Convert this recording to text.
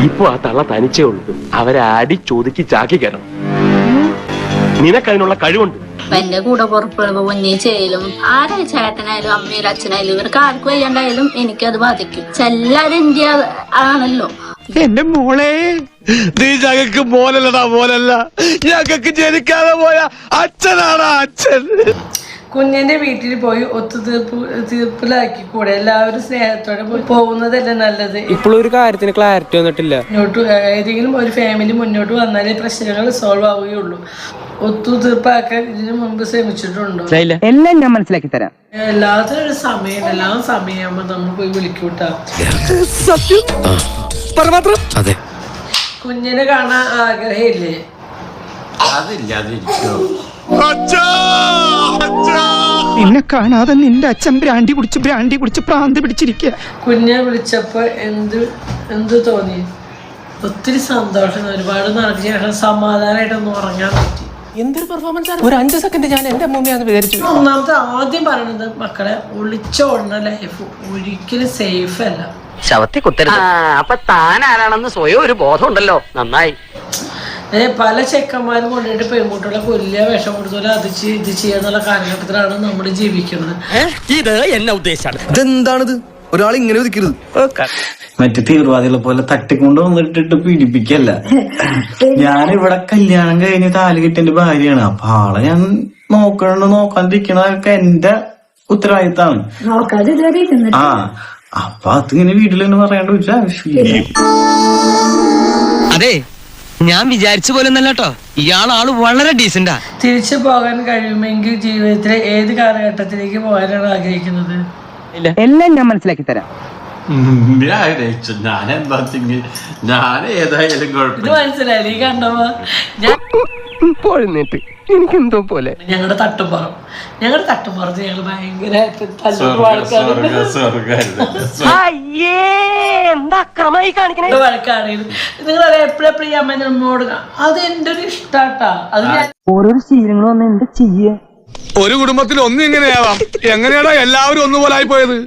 ഇപ്പൊ ആ തള്ള തനിച്ചേ ഉള്ളൂ. അവരെ അടി ചോദിക്ക് ചാക്കി കയറണം. നിനക്കതിനുള്ള കഴിവുണ്ട്. എന്റെ കൂടെ പുറപ്പെടുമ്പോ ഉന്നയിച്ചായാലും ആരാ ചേട്ടനായാലും അമ്മയാലും അച്ഛനായാലും ഇവർക്ക് ആർക്കും വയ്യാണ്ടായാലും എനിക്കത് ബാധിക്കും. എല്ലാരും ഇന്ത്യ ആണല്ലോ. എന്റെ മോളെ നീ ഞങ്ങൾക്ക് മോലല്ലടാ, മോലല്ല, ഞങ്ങൾക്ക് ജനിക്കാതെ പോയ അച്ഛനാടാ അച്ഛൻ. കുഞ്ഞിന്റെ വീട്ടിൽ പോയി ഒത്തുതീർപ്പിലാക്കി കൂടെ എല്ലാവരും സ്നേഹത്തോടെ പോകുന്നതല്ലേ നല്ലത്. ഇപ്പോഴും ഒരു കാര്യത്തിന് ക്ലാരിറ്റി വന്നിട്ടില്ല. ഏതെങ്കിലും ഒരു ഫാമിലി മുന്നോട്ട് വന്നാലേ പ്രശ്നങ്ങൾ സോൾവ് ആവുകയുള്ളൂ. ഒത്തുതീർപ്പാക്കാൻ ഇതിനു മുമ്പ് ശ്രമിച്ചിട്ടുണ്ടോ? എല്ലാം ഞാൻ മനസ്സിലാക്കി തരാം. എല്ലാത്തിനും ഒരു സമയം, എല്ലാം സമയമാകുമ്പോ നമ്മൾ പോയി വിളിക്കൂട്ടാ. കുഞ്ഞിനെ കാണാൻ ആഗ്രഹമില്ലേ? നിന്നെ കാണാതെ നിന്റെ അച്ഛൻ ബ്രാൻഡി കുടിച്ച് പ്രാന്ത് പിടിച്ചിരിക്കുക. കുഞ്ഞെ വിളിച്ചപ്പോ എന്ത് തോന്നി? ഒത്തിരി സന്തോഷം. ഒരുപാട് നാൾക്ക് ശേഷം സമാധാനമായിട്ടൊന്ന് ഉറങ്ങാൻ പറ്റി. എന്തൊരു പെർഫോമൻസ് ആണ്. ഒരു 5 സെക്കൻഡ് ഞാൻ എന്റെ അമ്മൂമ്മയാന്ന് വിചാരിച്ചു. ഒന്നാമത്തെ ആദ്യം പറയുന്നത് മക്കളെ ഒളിച്ചോടുന്ന ലൈഫ് ഒരിക്കലും സേഫ് അല്ല. ശവത്തെ കുത്തരുത്. അപ്പൊ താൻ ആരാണെന്ന് സ്വയം ഒരു ബോധം ഉണ്ടല്ലോ. നന്നായി. പല ചെക്കന്മാരും കൊണ്ടിട്ട് പെൺകുട്ടികളെ കൊല്ലുക, വിഷം കൊടുത്തോലെ അത് ഇത് ചെയ്യാന്നുള്ള കാലഘട്ടത്തിലാണ് നമ്മൾ ജീവിക്കുന്നത്. ഇത് എന്നെ ഉദ്ദേശാണ്. ഇതെന്താണിത്? ഒരാൾ ഇങ്ങനെ ഒതുക്കരുത്. മറ്റു തീവ്രവാദികളെ പോലെ തട്ടിക്കൊണ്ട് വന്നിട്ടിട്ട് പീഡിപ്പിക്കല്ല. ഞാനിവിടെ കല്യാണം കഴിഞ്ഞ് താലി കിട്ടിയ ഭാര്യയാണ്. അപ്പൊ ആളെ ഞാൻ നോക്കാണ്ടിരിക്കണതൊക്കെ എന്റെ ഉത്തരവാദിത്താണ്. ആ അപ്പൊ അതിങ്ങനെ വീട്ടിലെന്ന് പറയാണ്ട് ഒരു ആവശ്യമില്ല. അതെ, ഞാൻ വിചാരിച്ച പോലെ ഒന്നല്ലോ. ഇയാളാള് വളരെ ഡീസന്റാ. തിരിച്ചു പോകാൻ കഴിയുമെങ്കിൽ ജീവിതത്തിലെ ഏത് കാലഘട്ടത്തിലേക്ക് പോകാനാണ് ആഗ്രഹിക്കുന്നത്? എല്ലാം ഞാൻ മനസ്സിലാക്കി തരാം. ഞാൻ ഏതായാലും ഇത് മനസ്സിലായി കണ്ടപ്പോ പോഴുന്നിട്ട് എനിക്കെന്തോ പോലെ. ഞങ്ങളുടെ തട്ടുപുറത്ത് ഞങ്ങൾ ഭയങ്കരമായിട്ട് വഴക്കാണ്. നിങ്ങളത് എപ്പോഴെപ്പോഴും ഈ അമ്മ നമ്മോട് അത് എന്റെ ഒരു ഇഷ്ടാട്ടാ. അത് ഞാൻ ഓരോരോ ശീലങ്ങൾ വന്ന് എന്താ ചെയ്യ? ഒരു കുടുംബത്തിൽ ഒന്നും ഇങ്ങനെയാവാം. എങ്ങനെയാടാ എല്ലാവരും ഒന്നുപോലെ ആയി പോയത്?